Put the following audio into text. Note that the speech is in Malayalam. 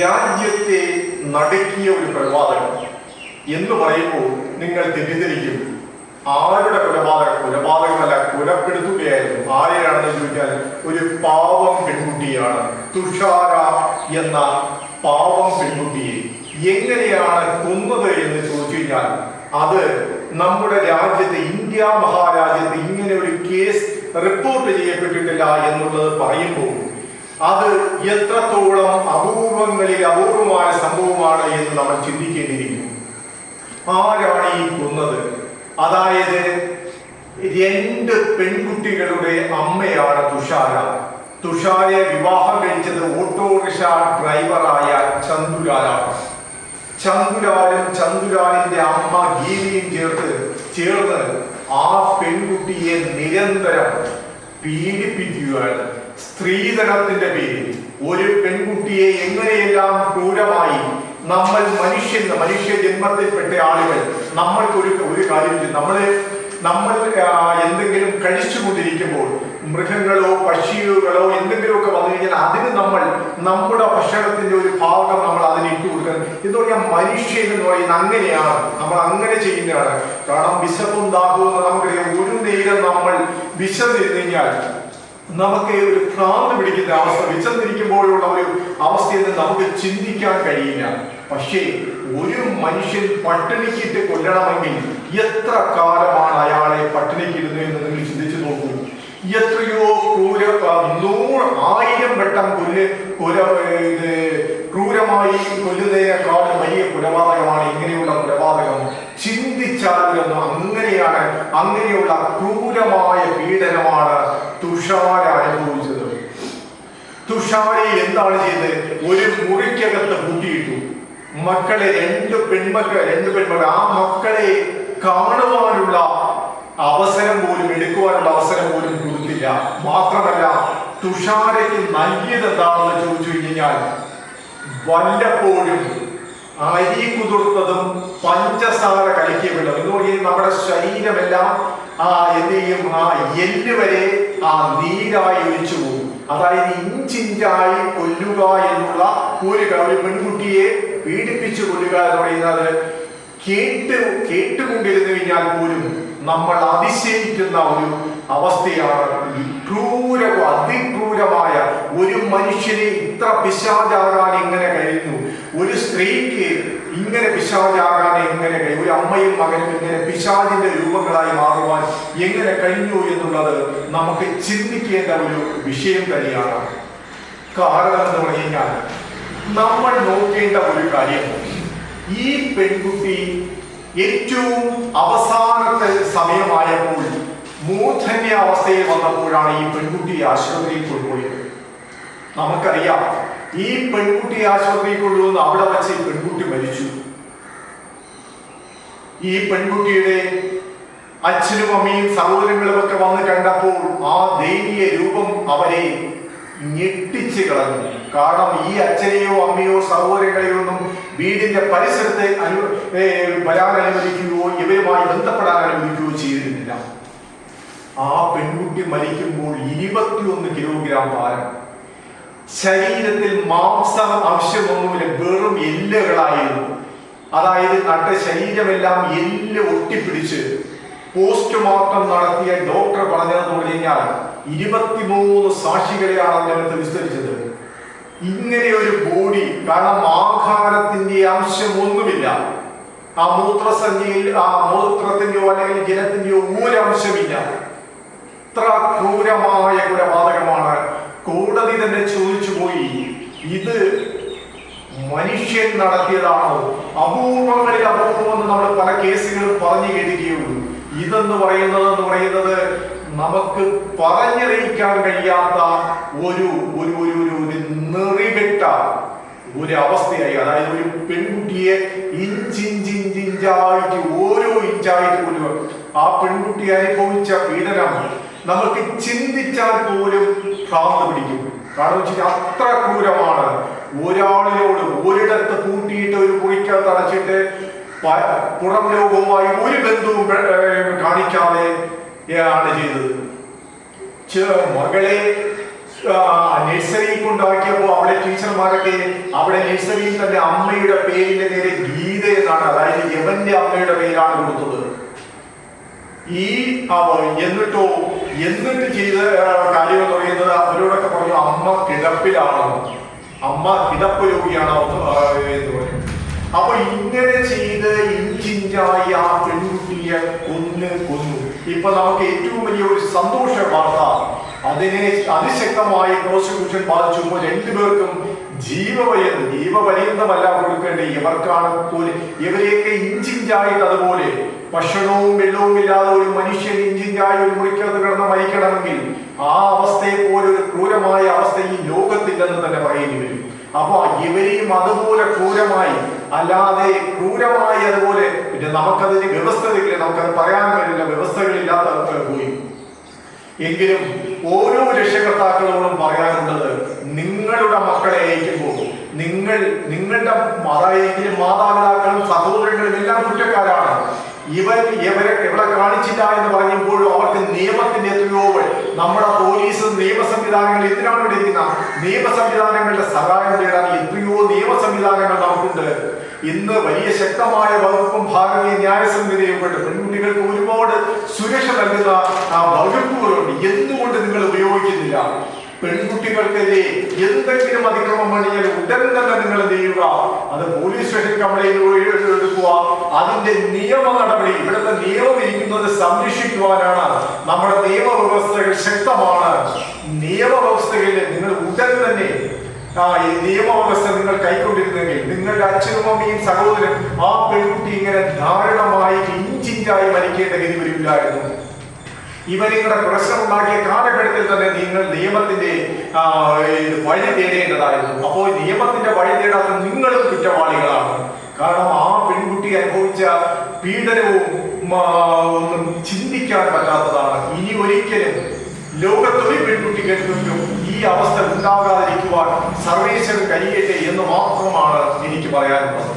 രാജ്യത്തെ നടുക്കിയ ഒരു കൊലപാതകം എന്ന് പറയുമ്പോൾ നിങ്ങൾ തെറ്റിദ്ധരിക്കും. ആരുടെ കൊലപാതകമല്ല, കൊലപ്പെടുത്തുകയായിരുന്നു. ആരെയാണെന്ന് ചോദിച്ചാൽ ഒരു പാവം പെൺകുട്ടിയാണ്. തുഷാര എന്ന പാവം പെൺകുട്ടിയെ എങ്ങനെയാണ് കൊന്നത് എന്ന് ചോദിച്ചു കഴിഞ്ഞാൽ, അത് നമ്മുടെ രാജ്യത്ത്, ഇന്ത്യ മഹാരാജ്യത്ത് ഇങ്ങനെ ഒരു കേസ് റിപ്പോർട്ട് ചെയ്യപ്പെട്ടിട്ടില്ല എന്നുള്ളത് പറയുമ്പോൾ അത് എത്രത്തോളം അപൂർവങ്ങളിൽ അപൂർവമായ സംഭവമാണ് എന്ന് നമ്മൾ ചിന്തിക്കേണ്ടിയിരിക്കുന്നു. ആരാണ് ഈ കൊന്നത്? അതായത് 2 പെൺകുട്ടികളുടെ അമ്മയാണ് തുഷാര. തുഷാരയെ വിവാഹം കഴിച്ചത് ഓട്ടോറിക്ഷ ഡ്രൈവറായ ചന്ദുലാലാണ്. ചന്ദുലാലും ചന്ദുലാലിന്റെ അമ്മ ഗീതയും ചേർന്ന് ആ പെൺകുട്ടിയെ നിരന്തരം പീഡിപ്പിക്കുകയാണ്. സ്ത്രീധനത്തിന്റെ പേരിൽ ഒരു പെൺകുട്ടിയെ എങ്ങനെയെല്ലാം ക്രൂരമായി നമ്മൾ മനുഷ്യ ജന്മത്തിൽപ്പെട്ട ആളുകൾ നമ്മൾക്കൊരു കാര്യം, നമ്മൾ എന്തെങ്കിലും കഴിച്ചുകൊണ്ടിരിക്കുമ്പോൾ മൃഗങ്ങളോ പക്ഷികളോ എന്തെങ്കിലുമൊക്കെ വന്നു കഴിഞ്ഞാൽ അതിന് നമ്മുടെ ഭക്ഷണത്തിന്റെ ഒരു ഭാഗം നമ്മൾ അതിന് ഇട്ട് കൊടുക്കണം എന്ന് പറഞ്ഞാൽ മനുഷ്യൻ എന്ന് പറയുന്നത് അങ്ങനെയാണ്. നമ്മൾ അങ്ങനെ ചെയ്യുന്നതാണ്. കാരണം വിശപ്പും ദാഹവും നമുക്കറിയാം. ഒരു നേരം നമ്മൾ വിശന്നിരുന്നു കഴിഞ്ഞാൽ നമുക്ക് ഒരു ഭ്രാന്ത് പിടിക്കുന്ന അവസ്ഥ, വിശന്നിരിക്കുമ്പോഴുള്ള ഒരു അവസ്ഥയെന്ന് നമുക്ക് ചിന്തിക്കാൻ കഴിയില്ല. പക്ഷേ ഒരു മനുഷ്യൻ പട്ടിണിക്കിട്ട് കൊല്ലണമെങ്കിൽ എത്ര കാലമാണ് അയാളെ പട്ടിണിക്കിടുന്നത് എന്ന് നിങ്ങൾ ചിന്തിച്ചു നോക്കൂ. എത്രയോ 1000 വട്ടം ക്രൂരമായി കൊല്ലുന്നതിനേക്കാളും വലിയ കൊലപാതകമാണ് ഇങ്ങനെയുള്ള കൊലപാതകം. ചിന്തിച്ചാലും അങ്ങനെയുള്ള ക്രൂരമായ പീഡനമാണ് തുഷാര അനുഭവിച്ചത്. തുഷാരയെ എന്താണ് ചെയ്തത്? ഒരു മുറിക്കകത്ത് പൂട്ടിയിട്ടു. മക്കളെ 2 പെൺമക്കൾ ആ മക്കളെ കാണുവാനുള്ള അവസരം പോലും, എടുക്കുവാനുള്ള അവസരം പോലും കൊടുത്തില്ല. മാത്രമല്ല തുഷാരയ്ക്ക് നൽകിയത് എന്താണെന്ന് ചോദിച്ചു കഴിഞ്ഞാൽ, വല്ലപ്പോഴും അരി കുതിർത്തതും പഞ്ചസാര കലക്കിയ വെള്ളം എന്ന് പറയുന്നത് നമ്മുടെ ശരീരമെല്ലാം എന്ത് ചെയ്യും, എല്ല് വരെ നീരായി ഒലിച്ചു പോകും. അതായത് ഇഞ്ചിഞ്ചായി കൊല്ലുക എന്നുള്ള ഒരു പെൺകുട്ടിയെ പീഡിപ്പിച്ചു കൊല്ലുക എന്ന് പറയുന്നത് കേട്ടുകൊണ്ടിരുന്നു കഴിഞ്ഞാൽ പോലും നമ്മൾ അതിശയിക്കുന്ന ഒരു അവസ്ഥയാണ്. അതിക്രൂരമായ ഒരു മനുഷ്യനെ ഇത്ര പിശാചാകാൻ എങ്ങനെ കഴിയുന്നു? ഒരു സ്ത്രീക്ക് ഇങ്ങനെ പിശാചാകാൻ എങ്ങനെ കഴിയും? ഒരു അമ്മയും മകനും ഇങ്ങനെ പിശാചിന്റെ രൂപങ്ങളായി മാറുവാൻ എങ്ങനെ കഴിഞ്ഞു എന്നുള്ളത് നമുക്ക് ചിന്തിക്കേണ്ട ഒരു വിഷയം തന്നെയാണ്. കാരണം എന്ന് പറഞ്ഞു കഴിഞ്ഞാൽ നമ്മൾ നോക്കേണ്ട ഒരു കാര്യം, ഈ പെൺകുട്ടി ഏറ്റവും അവസാനത്തെ സമയമായപ്പോൾ മൂർധന്യാവസ്ഥയിൽ വന്നപ്പോഴാണ് ഈ പെൺകുട്ടി ആശുപത്രിയിൽ കൊണ്ടുപോയത്. നമുക്കറിയാം, ഈ പെൺകുട്ടി ആശുപത്രിയിൽ കൊണ്ടുവന്ന് അവിടെ വെച്ച് ഈ പെൺകുട്ടി മരിച്ചു. ഈ പെൺകുട്ടിയുടെ അച്ഛനും അമ്മയും സഹോദരങ്ങളും ഒക്കെ വന്ന് കണ്ടപ്പോൾ ആ ദൈവീയ രൂപം അവരെ ഞെട്ടിച്ച് കളഞ്ഞു. കാരണം ഈ അച്ഛനെയോ അമ്മയോ സഹോദരങ്ങളെയോ ഒന്നും വീടിന്റെ പരിസരത്തെ വരാൻ അനുവദിക്കുകയോ ഇവരുമായി ബന്ധപ്പെടാൻ അനുവദിക്കുകയോ ചെയ്തിരുന്നില്ല. ആ പെൺകുട്ടി മരിക്കുമ്പോൾ 21 കിലോഗ്രാം ഭാരം, ശരീരത്തിൽ മാംസം ആവശ്യമൊന്നുമില്ല, വെറും എല്ലുകളായിരുന്നു. അതായത് ശരീരമെല്ലാം എല്ല് ഒട്ടിപ്പിടിച്ച് പോസ്റ്റ്മോർട്ടം നടത്തിയ ഡോക്ടർ പറഞ്ഞതെന്ന് പറഞ്ഞു കഴിഞ്ഞാൽ 23 സാക്ഷികളെയാണ് അതിനകത്ത് വിസ്തരിച്ചത്. ഇങ്ങനെ ഒരു ബോഡി, കാരണം ആഹാരത്തിന്റെ അംശമൊന്നുമില്ല, ആ മൂത്രത്തിന്റെയോ അല്ലെങ്കിൽ ജലത്തിന്റെയോ ഒരംശമില്ല. ഇത്ര ക്രൂരമായ കൊലപാതകമാണ്. കോടതി തന്നെ ചോദിച്ചു പോയി, ഇത് മനുഷ്യൻ നടത്തിയതാണോ? അപൂർവങ്ങളിൽ അപൂർവമെന്ന് നമ്മൾ പല കേസുകളും പറഞ്ഞു കേൾക്കുകയുള്ളൂ. ഇതെന്ന് പറയുന്നത് നമുക്ക് പറഞ്ഞറിയിക്കാൻ കഴിയാത്ത ഒരു നെറികെട്ട ഒരു അവസ്ഥയായി. അതായത് ഒരു പെൺകുട്ടിയെ ഇഞ്ചിഞ്ചായിട്ട് ഓരോ ഇഞ്ചായിട്ട് കൊല്ലുക. ആ പെൺകുട്ടി അനുഭവിച്ച പീഡനം നമുക്ക് ചിന്തിച്ചാൽ പോലും ഭ്രാന്ത് പിടിക്കും. കാരണം വെച്ചാൽ അത്ര ക്രൂരമാണ്. ഒരാളിനോട് ഒരിടത്ത് കൂട്ടിയിട്ട് ഒരു മുറിക്കകത്ത് അടച്ചിട്ട് പുറം ലോകവുമായി ഒരു ബന്ധവും കാണിക്കാതെ ആണ് ചെയ്തത്. മകളെ നഴ്സറി കൊണ്ടാക്കിയപ്പോൾ അവിടെ ടീച്ചർമാരൊക്കെ അവിടെ നഴ്സറിയിൽ തന്നെ അമ്മയുടെ പേരിന്റെ നേരെ ഗീത എന്നാണ്, അതായത് യവന്റെ അമ്മയുടെ പേരാണ് കൊടുത്തത്. എന്നിട്ട് ചെയ്ത കാര്യം എന്ന് പറയുന്നത് അവരോടൊക്കെ പറഞ്ഞു അമ്മ കിടപ്പിലാണെന്ന്, അമ്മ കിടപ്പ് രോഗിയാണോ എന്ന് പറയും. അപ്പൊ ഇങ്ങനെ ചെയ്ത് ഇഞ്ചിഞ്ചായി ആ പെൺകുട്ടിയെ കൊന്നു. ഇപ്പൊ നമുക്ക് ഏറ്റവും വലിയ ഒരു സന്തോഷ വാർത്ത, അതിനെ അതിശക്തമായി പ്രോസിക്യൂഷൻ ബാധിച്ചപ്പോൾ രണ്ടുപേർക്കും ജീവപര്യന്തമല്ല കൊടുക്കേണ്ടത്. ഇവർക്കാണ് ഇവരെയൊക്കെ ഇഞ്ചിഞ്ചായിട്ട് അതുപോലെ ഭക്ഷണവും വെള്ളവും ഇല്ലാതെ ഒരു മനുഷ്യൻ ഇഞ്ചിഞ്ചായി ഒരു മുറിക്കകത്ത് കിടന്ന് മരിക്കണമെങ്കിൽ ആ അവസ്ഥയെ പോലെ ഒരു ക്രൂരമായ അവസ്ഥ ഈ ലോകത്തില്ലെന്ന് തന്നെ പറയേണ്ടി വരും. അപ്പൊ ഇവരെയും അതുപോലെ ക്രൂരമായി, അല്ലാതെ ക്രൂരമായി അതുപോലെ പിന്നെ നമുക്കതിന് വ്യവസ്ഥകളില്ല, നമുക്കത് പറയാൻ കഴിയില്ല, വ്യവസ്ഥകളില്ലാത്ത പോയി. എങ്കിലും ഓരോ രക്ഷകർത്താക്കളോടും പറയാനുള്ളത്, നിങ്ങളുടെ മക്കളെ അയക്കുമ്പോൾ നിങ്ങളുടെ മാതാപിതാക്കളും സഹോദരങ്ങളും എല്ലാം കുറ്റക്കാരാണ്. ഇവരെ കാണിച്ചില്ല എന്ന് പറയുമ്പോഴും അവർക്ക് നിയമത്തിന്റെ എത്രയോ, നമ്മുടെ പോലീസ് നിയമ സംവിധാനങ്ങൾ എന്തിനാണ് ഇവിടെ ഇരിക്കുന്ന നിയമ സംവിധാനങ്ങളുടെ സഹായം തേടാൻ എത്രയോ നിയമ സംവിധാനങ്ങൾ നമുക്കുണ്ട്. ഇന്ന് വലിയ ശക്തമായ വകുപ്പും ഭാരതീയ ന്യായ സംഹിതയും കൊണ്ട് പെൺകുട്ടികൾക്ക് ഒരുപാട് സുരക്ഷ നൽകുന്ന വകുപ്പുകളുണ്ട്. എന്തുകൊണ്ട് നിങ്ങൾ ഉപയോഗിക്കുന്നില്ല? പെൺകുട്ടികൾക്കെതിരെ എന്തെങ്കിലും അതിക്രമം പണിയാൽ ഉടൻ തന്നെ നിങ്ങൾ എന്ത് ചെയ്യുക, അത് പോലീസ് സ്റ്റേഷൻ കംപ്ലൈന്റ് എടുക്കുക. അതിന്റെ നിയമ നടപടി, ഇവിടുത്തെ നിയമം ഇരിക്കുന്നത് സംരക്ഷിക്കുവാനാണ്. നമ്മുടെ നിയമവ്യവസ്ഥകൾ ശക്തമാണ്. നിയമവ്യവസ്ഥയിൽ നിങ്ങൾ ഉടൻ തന്നെ നിയമവ്യവസ്ഥ നിങ്ങൾ കൈക്കൊണ്ടിരുന്നെങ്കിൽ നിങ്ങളുടെ അച്ഛനും അമ്മയും സഹോദരൻ ആ പെൺകുട്ടി ഇങ്ങനെ ധാരണമായി ഇഞ്ചിഞ്ചായി മരിക്കേണ്ട ഗതി വരില്ലായിരുന്നു. ഇവരിങ്ങനെ പ്രശ്നമുണ്ടാക്കിയ കാലഘട്ടത്തിൽ തന്നെ നിങ്ങൾ നിയമത്തിന്റെ വഴി തേടേണ്ടതായിരുന്നു. അപ്പോൾ നിയമത്തിന്റെ വഴി തേടാത്ത നിങ്ങളും കുറ്റവാളികളാണ്. കാരണം ആ പെൺകുട്ടി അനുഭവിച്ച പീഡനവും ഒന്നും ചിന്തിക്കാൻ പറ്റാത്തതാണ്. ഇനി ഒരിക്കലും ലോകത്തൊരു പെൺകുട്ടികൾക്കും ഈ അവസ്ഥ ഉണ്ടാകാതിരിക്കുവാൻ സർവേശ്വരൻ കഴിയട്ടെ എന്ന് മാത്രമാണ് എനിക്ക് പറയാനുള്ളത്.